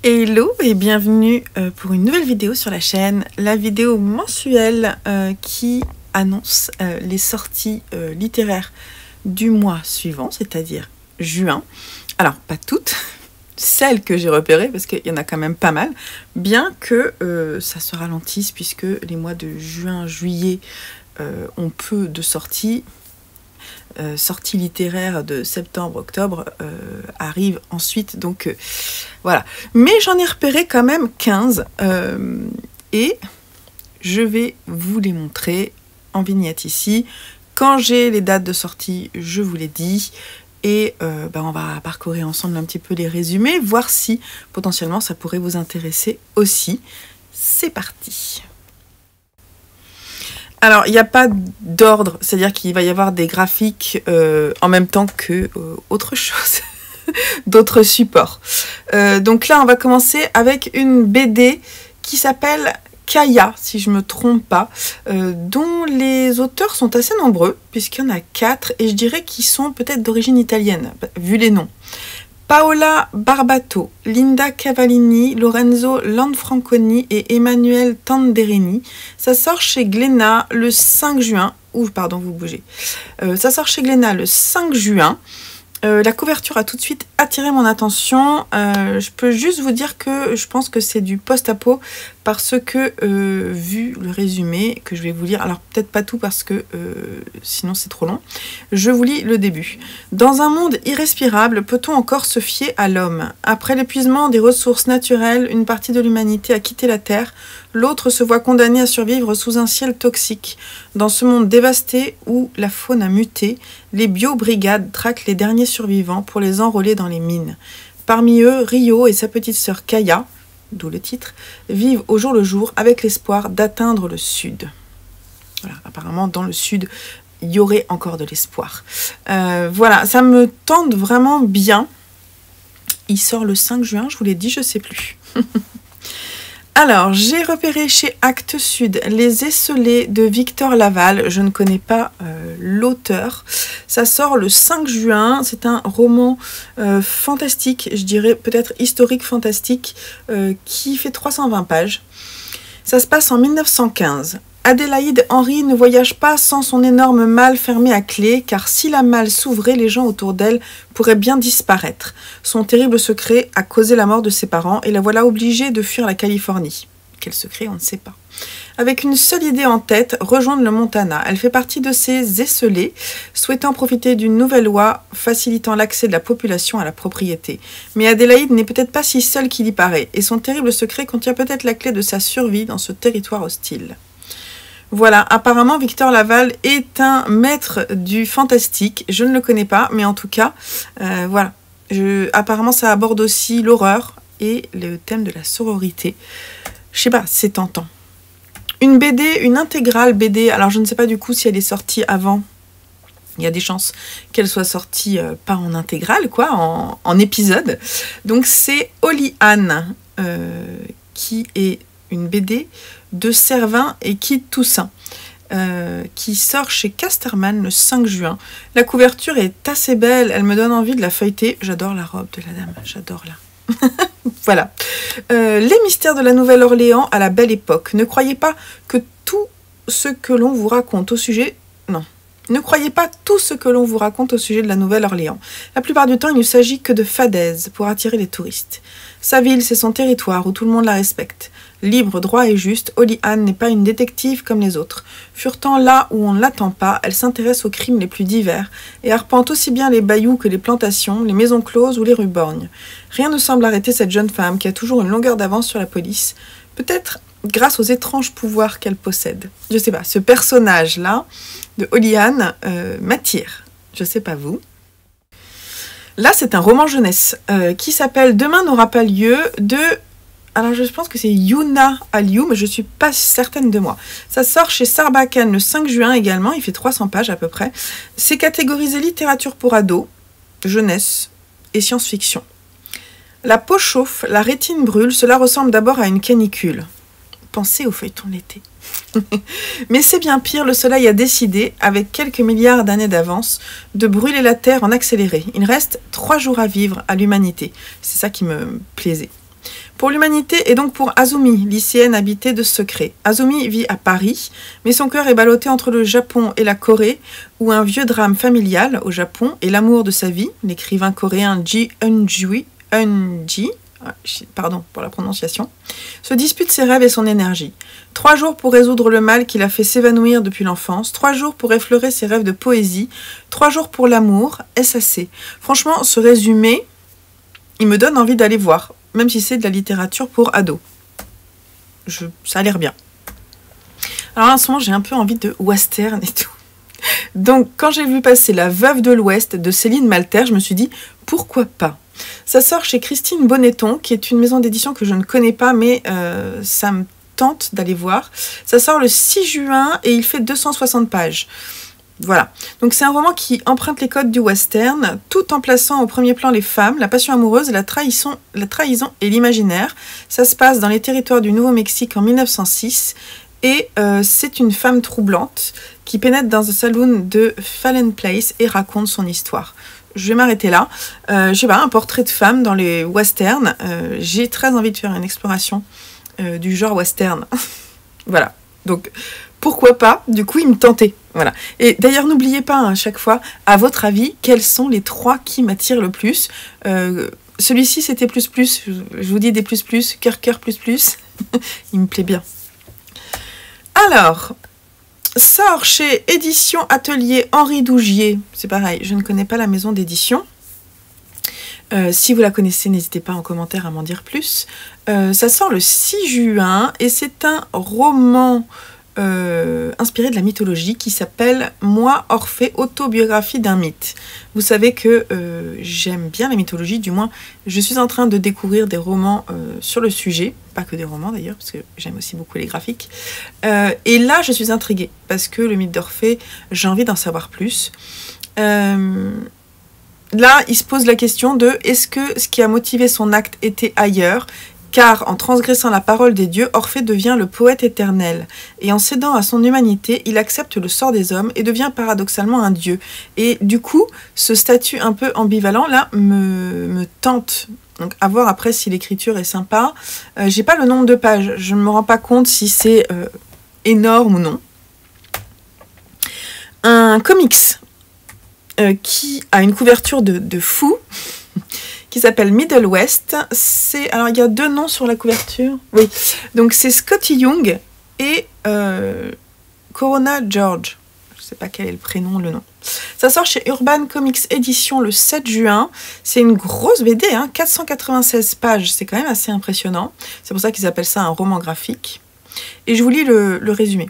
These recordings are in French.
Hello et bienvenue pour une nouvelle vidéo sur la chaîne, la vidéo mensuelle qui annonce les sorties littéraires du mois suivant, c'est-à-dire juin. Alors, pas toutes, celles que j'ai repérées, parce qu'il y en a quand même pas mal, bien que ça se ralentisse, puisque les mois de juin, juillet ont peu de sorties. Sorties littéraires de septembre, octobre arrivent ensuite, donc voilà. Mais j'en ai repéré quand même 15 et je vais vous les montrer en vignette ici. Quand j'ai les dates de sortie, je vous les dis et on va parcourir ensemble un petit peu les résumés, voir si potentiellement ça pourrait vous intéresser aussi. C'est parti! Alors, il n'y a pas d'ordre, c'est-à-dire qu'il va y avoir des graphiques en même temps que autre chose, d'autres supports. Donc là, on va commencer avec une BD qui s'appelle Kaya, si je ne me trompe pas, dont les auteurs sont assez nombreux, puisqu'il y en a 4, et je dirais qu'ils sont peut-être d'origine italienne, vu les noms. Paola Barbato, Linda Cavallini, Lorenzo Lanfranconi et Emmanuel Tanderini. Ça sort chez Glénat le 5 juin. Ouh, pardon, vous bougez. Ça sort chez Glénat le 5 juin. La couverture a tout de suite attiré mon attention. Je peux juste vous dire que je pense que c'est du post-apo parce que, vu le résumé que je vais vous lire, alors peut-être pas tout parce que sinon c'est trop long, je vous lis le début. Dans un monde irrespirable, peut-on encore se fier à l'homme? Après l'épuisement des ressources naturelles, une partie de l'humanité a quitté la Terre, l'autre se voit condamnée à survivre sous un ciel toxique. Dans ce monde dévasté où la faune a muté, les bio-brigades traquent les derniers survivants pour les enrôler dans les mines. Parmi eux, Rio et sa petite sœur Kaya, d'où le titre, vivent au jour le jour avec l'espoir d'atteindre le sud. Voilà, apparemment dans le sud, il y aurait encore de l'espoir. Voilà, ça me tente vraiment bien. Il sort le 5 juin, je vous l'ai dit, je ne sais plus. Alors, j'ai repéré chez Actes Sud Les Esselés de Victor Laval. Je ne connais pas l'auteur. Ça sort le 5 juin. C'est un roman fantastique, je dirais peut-être historique fantastique, qui fait 320 pages. Ça se passe en 1915. Adélaïde Henry ne voyage pas sans son énorme malle fermée à clé, car si la malle s'ouvrait, les gens autour d'elle pourraient bien disparaître. Son terrible secret a causé la mort de ses parents et la voilà obligée de fuir la Californie. Quel secret, on ne sait pas. Avec une seule idée en tête, rejoindre le Montana. Elle fait partie de ces esselés, souhaitant profiter d'une nouvelle loi facilitant l'accès de la population à la propriété. Mais Adélaïde n'est peut-être pas si seule qu'il y paraît, et son terrible secret contient peut-être la clé de sa survie dans ce territoire hostile. Voilà, apparemment Victor Laval est un maître du fantastique. Je ne le connais pas, mais en tout cas, voilà. Apparemment, ça aborde aussi l'horreur et le thème de la sororité. Je sais pas, c'est tentant. Une BD, une intégrale BD. Alors, je ne sais pas du coup si elle est sortie avant. Il y a des chances qu'elle soit sortie pas en intégrale, quoi, en épisode. Donc, c'est Holly Ann, qui est une BD de Servin et Kid Toussaint, qui sort chez Casterman le 5 juin. La couverture est assez belle, elle me donne envie de la feuilleter. J'adore la robe de la dame, j'adore la... Voilà. Les mystères de la Nouvelle-Orléans à la Belle Époque. Ne croyez pas que tout ce que l'on vous raconte au sujet... Non. Ne croyez pas tout ce que l'on vous raconte au sujet de la Nouvelle-Orléans. La plupart du temps, il ne s'agit que de fadaises pour attirer les touristes. Sa ville, c'est son territoire où tout le monde la respecte. Libre, droit et juste, Holly Ann n'est pas une détective comme les autres. Furetant là où on ne l'attend pas, elle s'intéresse aux crimes les plus divers et arpente aussi bien les bayous que les plantations, les maisons closes ou les rues borgnes. Rien ne semble arrêter cette jeune femme qui a toujours une longueur d'avance sur la police, peut-être grâce aux étranges pouvoirs qu'elle possède. Je sais pas, ce personnage-là de Holly Ann m'attire. Je sais pas vous. Là, c'est un roman jeunesse qui s'appelle Demain n'aura pas lieu de... Alors, je pense que c'est Yuna Aliou, mais je ne suis pas certaine de moi. Ça sort chez Sarbacane le 5 juin également. Il fait 300 pages à peu près. C'est catégorisé littérature pour ados, jeunesse et science-fiction. La peau chauffe, la rétine brûle. Cela ressemble d'abord à une canicule. Pensez au feuilleton de l'été. Mais c'est bien pire, le soleil a décidé, avec quelques milliards d'années d'avance, de brûler la Terre en accéléré. Il reste 3 jours à vivre à l'humanité. C'est ça qui me plaisait. Pour l'humanité et donc pour Azumi, lycéenne habitée de secrets. Azumi vit à Paris, mais son cœur est ballotté entre le Japon et la Corée, où un vieux drame familial au Japon et l'amour de sa vie, l'écrivain coréen Ji Eun-ji, pardon pour la prononciation, se dispute ses rêves et son énergie. 3 jours pour résoudre le mal qui l'a fait s'évanouir depuis l'enfance, 3 jours pour effleurer ses rêves de poésie, 3 jours pour l'amour, SAC. Franchement, ce résumé, il me donne envie d'aller voir, même si c'est de la littérature pour ados. Ça a l'air bien. Alors en ce moment, j'ai un peu envie de western et tout. Donc, quand j'ai vu passer La Veuve de l'Ouest de Céline Malter, je me suis dit, pourquoi pas? Ça sort chez Christine Bonneton, qui est une maison d'édition que je ne connais pas, mais ça me tente d'aller voir. Ça sort le 6 juin et il fait 260 pages. Voilà. Donc c'est un roman qui emprunte les codes du western, tout en plaçant au premier plan les femmes, la passion amoureuse, la trahison et l'imaginaire. Ça se passe dans les territoires du Nouveau-Mexique en 1906 et c'est une femme troublante qui pénètre dans un saloon de Fallen Place et raconte son histoire. Je vais m'arrêter là. Je sais pas, un portrait de femme dans les westerns. J'ai très envie de faire une exploration du genre western. Voilà. Donc, pourquoi pas? Du coup, il me tentait. Voilà. Et d'ailleurs, n'oubliez pas, à chaque fois, à votre avis, quels sont les 3 qui m'attirent le plus? Celui-ci, c'était plus. Je vous dis des plus, cœur, plus. Il me plaît bien. Alors... sort chez Édition Atelier Henri Dougier. C'est pareil, je ne connais pas la maison d'édition. Si vous la connaissez, n'hésitez pas en commentaire à m'en dire plus. Ça sort le 6 juin et c'est un roman inspiré de la mythologie qui s'appelle Moi, Orphée, autobiographie d'un mythe. Vous savez que j'aime bien la mythologie, du moins je suis en train de découvrir des romans sur le sujet, pas que des romans d'ailleurs, parce que j'aime aussi beaucoup les graphiques. Et là je suis intriguée, parce que le mythe d'Orphée, j'ai envie d'en savoir plus. Là, il se pose la question de est-ce que ce qui a motivé son acte était ailleurs? Car en transgressant la parole des dieux, Orphée devient le poète éternel. Et en cédant à son humanité, il accepte le sort des hommes et devient paradoxalement un dieu. Et du coup, ce statut un peu ambivalent, là, me tente. Donc à voir après si l'écriture est sympa. J'ai pas le nombre de pages, je ne me rends pas compte si c'est énorme ou non. Un comics qui a une couverture de fou, qui s'appelle Middle West. Alors, il y a 2 noms sur la couverture. Oui. Donc, c'est Scotty Young et Corona George. Je ne sais pas quel est le prénom, le nom. Ça sort chez Urban Comics Édition le 7 juin. C'est une grosse BD, hein, 496 pages. C'est quand même assez impressionnant. C'est pour ça qu'ils appellent ça un roman graphique. Et je vous lis le résumé.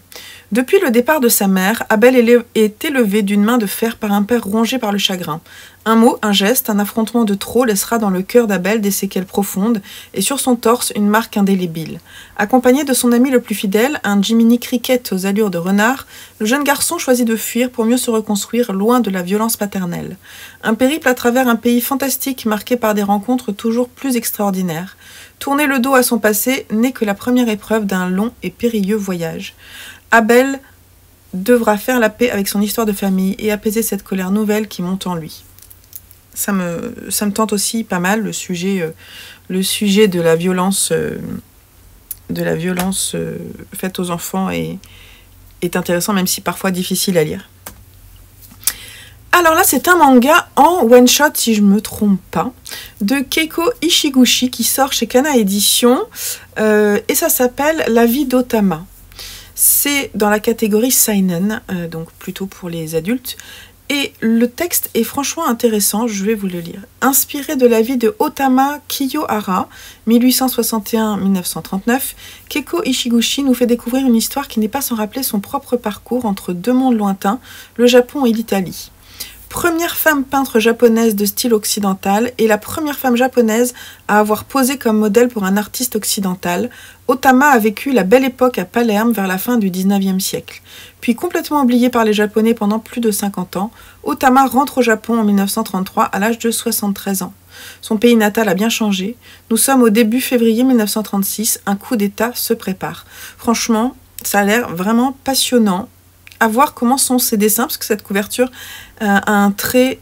Depuis le départ de sa mère, Abel est élevé d'une main de fer par un père rongé par le chagrin. Un mot, un geste, un affrontement de trop laissera dans le cœur d'Abel des séquelles profondes et sur son torse une marque indélébile. Accompagné de son ami le plus fidèle, un Jiminy Cricket aux allures de renard, le jeune garçon choisit de fuir pour mieux se reconstruire loin de la violence paternelle. Un périple à travers un pays fantastique marqué par des rencontres toujours plus extraordinaires. Tourner le dos à son passé n'est que la première épreuve d'un long et périlleux voyage. Abel devra faire la paix avec son histoire de famille et apaiser cette colère nouvelle qui monte en lui. Ça me tente aussi pas mal, le sujet de la violence, faite aux enfants est intéressant, même si parfois difficile à lire. Alors là, c'est un manga en one-shot, si je ne me trompe pas, de Keiko Ishiguchi qui sort chez Kana Édition et ça s'appelle La vie d'Otama. C'est dans la catégorie seinen, donc plutôt pour les adultes. Et le texte est franchement intéressant, je vais vous le lire. Inspiré de la vie de Otama Kiyohara, 1861-1939, Keiko Ishiguchi nous fait découvrir une histoire qui n'est pas sans rappeler son propre parcours entre 2 mondes lointains, le Japon et l'Italie. Première femme peintre japonaise de style occidental et la première femme japonaise à avoir posé comme modèle pour un artiste occidental, Otama a vécu la belle époque à Palerme vers la fin du 19e siècle. Puis complètement oubliée par les Japonais pendant plus de 50 ans, Otama rentre au Japon en 1933 à l'âge de 73 ans. Son pays natal a bien changé. Nous sommes au début février 1936, un coup d'État se prépare. Franchement, ça a l'air vraiment passionnant. À voir comment sont ces dessins, parce que cette couverture a un trait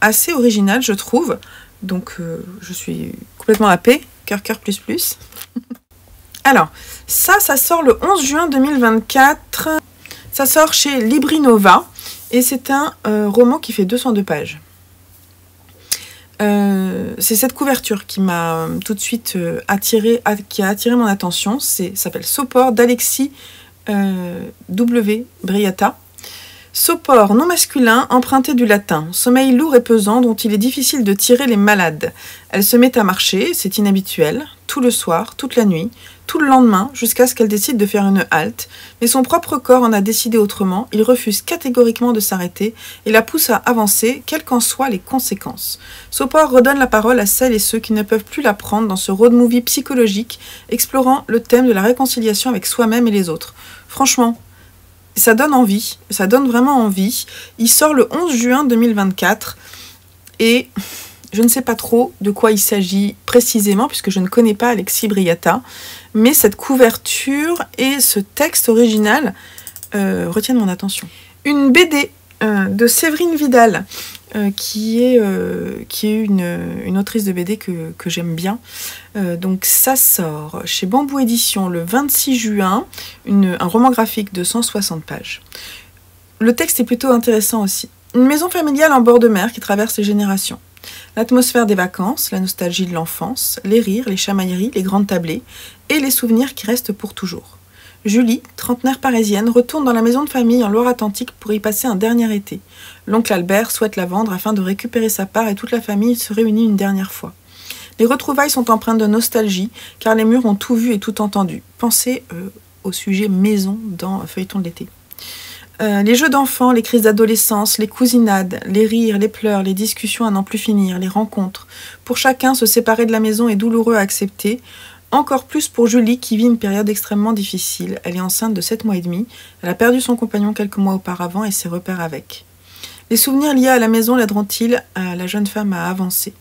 assez original, je trouve. Donc, je suis complètement happée, cœur, cœur, plus, plus. Alors, ça sort le 11 juin 2024. Ça sort chez Librinova. Et c'est un roman qui fait 202 pages. C'est cette couverture qui m'a tout de suite qui a attiré mon attention. Ça s'appelle Sopor d'Alexis W. Briata. Sopor, nom masculin, emprunté du latin. Sommeil lourd et pesant dont il est difficile de tirer les malades. Elle se met à marcher, c'est inhabituel, tout le soir, toute la nuit, tout le lendemain, jusqu'à ce qu'elle décide de faire une halte. Mais son propre corps en a décidé autrement, il refuse catégoriquement de s'arrêter et la pousse à avancer, quelles qu'en soient les conséquences. Sopor redonne la parole à celles et ceux qui ne peuvent plus la prendre dans ce road movie psychologique, explorant le thème de la réconciliation avec soi-même et les autres. Franchement, ça donne envie, ça donne vraiment envie. Il sort le 11 juin 2024 et je ne sais pas trop de quoi il s'agit précisément puisque je ne connais pas Alexis Briata, mais cette couverture et ce texte original retiennent mon attention. Une BD de Séverine Vidal qui est une autrice de BD que j'aime bien. Donc ça sort chez Bambou Édition le 26 juin, un roman graphique de 160 pages. Le texte est plutôt intéressant aussi. Une maison familiale en bord de mer qui traverse les générations. L'atmosphère des vacances, la nostalgie de l'enfance, les rires, les chamailleries, les grandes tablées et les souvenirs qui restent pour toujours. Julie, trentenaire parisienne, retourne dans la maison de famille en Loire-Atlantique pour y passer un dernier été. L'oncle Albert souhaite la vendre afin de récupérer sa part et toute la famille se réunit une dernière fois. Les retrouvailles sont empreintes de nostalgie car les murs ont tout vu et tout entendu. Pensez au sujet maison dans Feuilleton de l'été. Les jeux d'enfants, les crises d'adolescence, les cousinades, les rires, les pleurs, les discussions à n'en plus finir, les rencontres. Pour chacun, se séparer de la maison est douloureux à accepter. Encore plus pour Julie qui vit une période extrêmement difficile. Elle est enceinte de 7 mois et demi. Elle a perdu son compagnon quelques mois auparavant et ses repères avec. Les souvenirs liés à la maison l'aideront-ils à la jeune femme à avancer?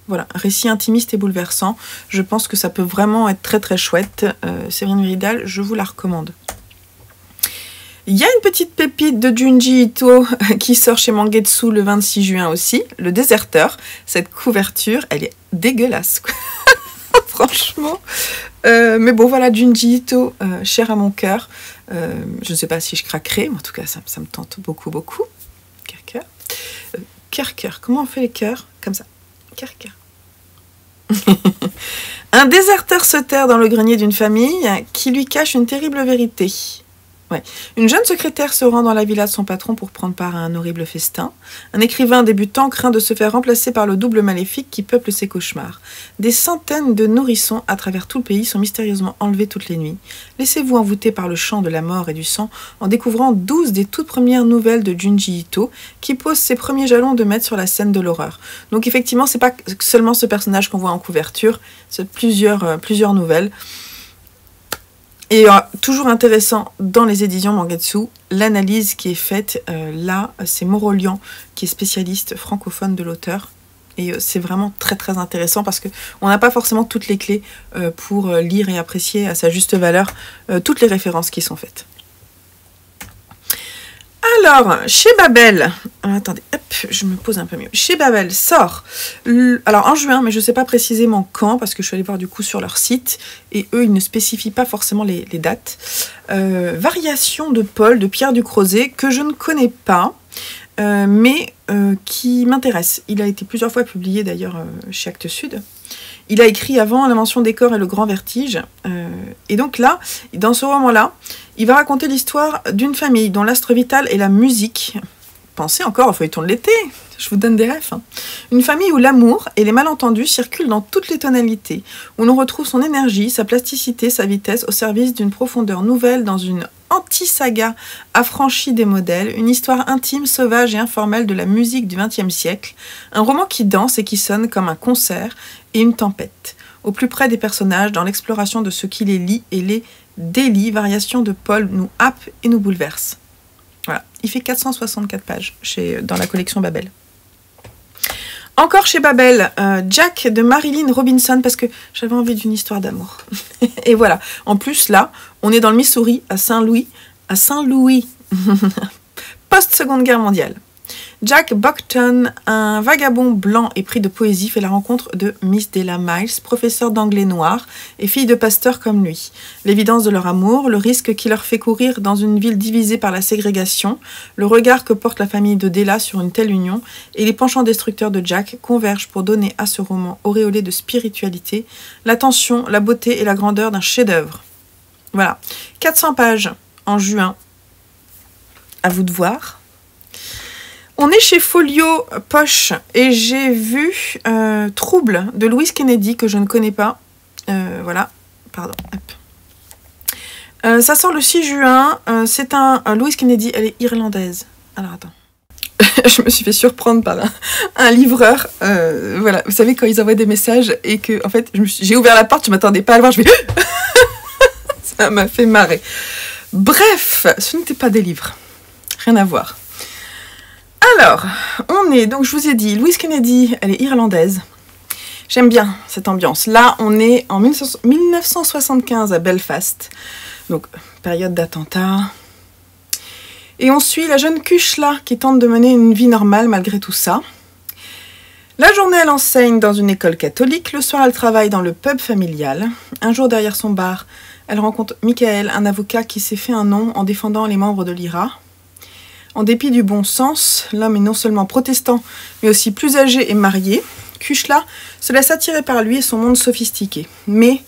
Voilà, un récit intimiste et bouleversant. Je pense que ça peut vraiment être très très chouette. Séverine Vidal, je vous la recommande. Il y a une petite pépite de Junji Ito qui sort chez Mangetsu le 26 juin aussi, Le Déserteur. Cette couverture, elle est dégueulasse, quoi. Franchement. Mais bon, voilà, Junji Ito, cher à mon cœur. Je ne sais pas si je craquerai, mais en tout cas, ça me tente beaucoup, beaucoup. Cœur, cœur. Cœur, cœur. Comment on fait les cœurs? Comme ça. Cœur, cœur. Un déserteur se terre dans le grenier d'une famille qui lui cache une terrible vérité. Ouais. Une jeune secrétaire se rend dans la villa de son patron pour prendre part à un horrible festin. Un écrivain débutant craint de se faire remplacer par le double maléfique qui peuple ses cauchemars. Des centaines de nourrissons à travers tout le pays sont mystérieusement enlevés toutes les nuits. Laissez-vous envoûter par le chant de la mort et du sang en découvrant 12 des toutes premières nouvelles de Junji Ito qui pose ses premiers jalons de maître sur la scène de l'horreur. Donc effectivement, c'est pas seulement ce personnage qu'on voit en couverture, c'est plusieurs nouvelles. Et toujours intéressant dans les éditions Mangetsu, l'analyse qui est faite là, c'est Morolian qui est spécialiste francophone de l'auteur. Et c'est vraiment très très intéressant parce qu'on n'a pas forcément toutes les clés pour lire et apprécier à sa juste valeur toutes les références qui sont faites. Alors, chez Babel, attendez, hop, je me pose un peu mieux. Chez Babel sort, alors en juin, mais je ne sais pas précisément quand, parce que je suis allée voir du coup sur leur site, et eux, ils ne spécifient pas forcément les dates. Variation de Paul, de Pierre Ducrozet, que je ne connais pas, mais qui m'intéresse. Il a été plusieurs fois publié d'ailleurs chez Actes Sud. Il a écrit avant L'Invention des corps et le grand vertige. Et donc là, dans ce roman-là, il va raconter l'histoire d'une famille dont l'astre vital est la musique. Pensez encore au feuilleton de l'été, je vous donne des refs. Hein. Une famille où l'amour et les malentendus circulent dans toutes les tonalités, où l'on retrouve son énergie, sa plasticité, sa vitesse au service d'une profondeur nouvelle dans une anti-saga affranchie des modèles, une histoire intime, sauvage et informelle de la musique du XXe siècle, un roman qui danse et qui sonne comme un concert et une tempête, au plus près des personnages dans l'exploration de ce qui les lie et les délie, variation de Paul nous happe et nous bouleverse. Voilà, il fait 464 pages dans la collection Babel. Encore chez Babel, Jack de Marilyn Robinson, parce que j'avais envie d'une histoire d'amour. Et voilà, en plus là, on est dans le Missouri, à Saint-Louis, post-Seconde Guerre mondiale. Jack Buckton, un vagabond blanc épris de poésie, fait la rencontre de Miss Della Miles, professeure d'anglais noir et fille de pasteur comme lui. L'évidence de leur amour, le risque qui leur fait courir dans une ville divisée par la ségrégation, le regard que porte la famille de Della sur une telle union et les penchants destructeurs de Jack convergent pour donner à ce roman auréolé de spiritualité l'attention, la beauté et la grandeur d'un chef-d'œuvre. Voilà, 400 pages en juin. À vous de voir. On est chez Folio Poche et j'ai vu Trouble de Louise Kennedy que je ne connais pas. Voilà, pardon. Ça sort le 6 juin. C'est un Louise Kennedy, elle est irlandaise. Alors attends. Je me suis fait surprendre par un livreur. Voilà, vous savez quand ils envoient des messages et que en fait j'ai ouvert la porte, je m'attendais pas à le voir. Je fais ça m'a fait marrer. Bref, ce n'était pas des livres. Rien à voir. Alors, on est, donc je vous ai dit, Louise Kennedy, elle est irlandaise. J'aime bien cette ambiance. Là, on est en 1975 à Belfast. Donc, période d'attentat. Et on suit la jeune Cushla qui tente de mener une vie normale malgré tout ça. La journée, elle enseigne dans une école catholique. Le soir, elle travaille dans le pub familial. Un jour, derrière son bar, elle rencontre Michael, un avocat qui s'est fait un nom en défendant les membres de l'IRA. En dépit du bon sens, l'homme est non seulement protestant, mais aussi plus âgé et marié. Cushla se laisse attirer par lui et son monde sophistiqué. Mais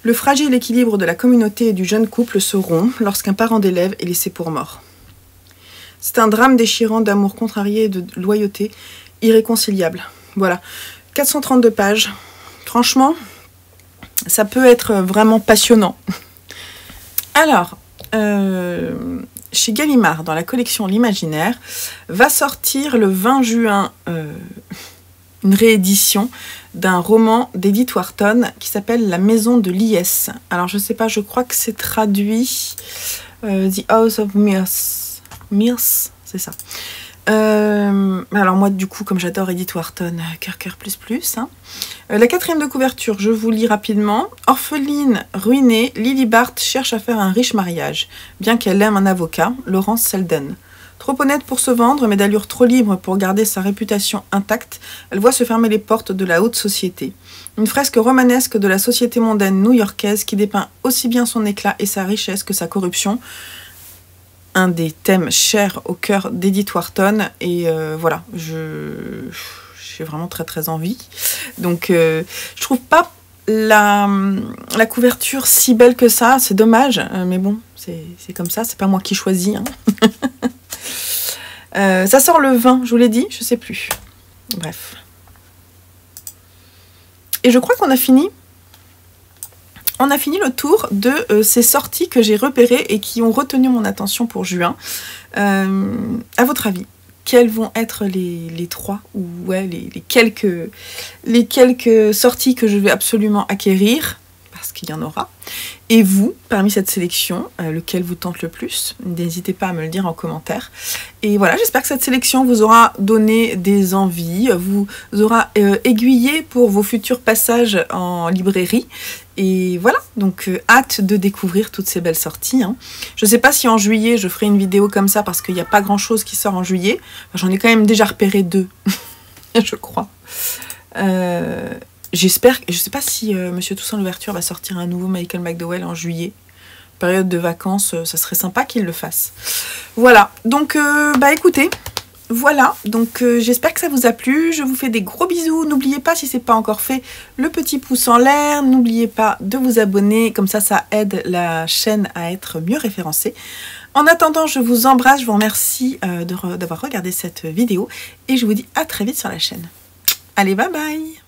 le fragile équilibre de la communauté et du jeune couple se rompt lorsqu'un parent d'élève est laissé pour mort. C'est un drame déchirant d'amour contrarié et de loyauté irréconciliable. Voilà, 432 pages. Franchement, ça peut être vraiment passionnant. Alors, chez Gallimard, dans la collection L'Imaginaire, va sortir le 20 juin une réédition d'un roman d'Edith Wharton qui s'appelle La Maison de Liesse. Alors, je sais pas, je crois que c'est traduit The House of Mirth. Mirth, c'est ça. Alors moi, du coup, comme j'adore Edith Wharton, cœur plus. Hein. La 4e de couverture, je vous lis rapidement. Orpheline, ruinée, Lily Bart cherche à faire un riche mariage, bien qu'elle aime un avocat, Laurence Selden. Trop honnête pour se vendre, mais d'allure trop libre pour garder sa réputation intacte, elle voit se fermer les portes de la haute société. Une fresque romanesque de la société mondaine new-yorkaise qui dépeint aussi bien son éclat et sa richesse que sa corruption. Un des thèmes chers au cœur d'Edith Wharton et voilà, j'ai vraiment très envie. Donc je trouve pas la couverture si belle que ça, c'est dommage, mais bon, c'est comme ça, c'est pas moi qui choisis. Hein. Ça sort le 20, je vous l'ai dit, je sais plus. Bref. Et je crois qu'on a fini. On a fini le tour de ces sorties que j'ai repérées et qui ont retenu mon attention pour juin. À votre avis, quelles vont être les 3 ou ouais, les quelques sorties que je vais absolument acquérir, parce qu'il y en aura. Et vous, parmi cette sélection, lequel vous tente le plus? N'hésitez pas à me le dire en commentaire. Et voilà, j'espère que cette sélection vous aura donné des envies, vous aura aiguillé pour vos futurs passages en librairie. Et voilà, donc hâte de découvrir toutes ces belles sorties. Hein. Je ne sais pas si en juillet, je ferai une vidéo comme ça, parce qu'il n'y a pas grand-chose qui sort en juillet. Enfin, j'en ai quand même déjà repéré 2, je crois. J'espère, je ne sais pas si Monsieur Toussaint Louverture va sortir un nouveau Michael McDowell en juillet. Période de vacances, ça serait sympa qu'il le fasse. Voilà, donc bah écoutez, voilà, donc j'espère que ça vous a plu. Je vous fais des gros bisous. N'oubliez pas, si ce n'est pas encore fait, le petit pouce en l'air. N'oubliez pas de vous abonner, comme ça aide la chaîne à être mieux référencée. En attendant, je vous embrasse, je vous remercie d'avoir regardé cette vidéo et je vous dis à très vite sur la chaîne. Allez, bye bye!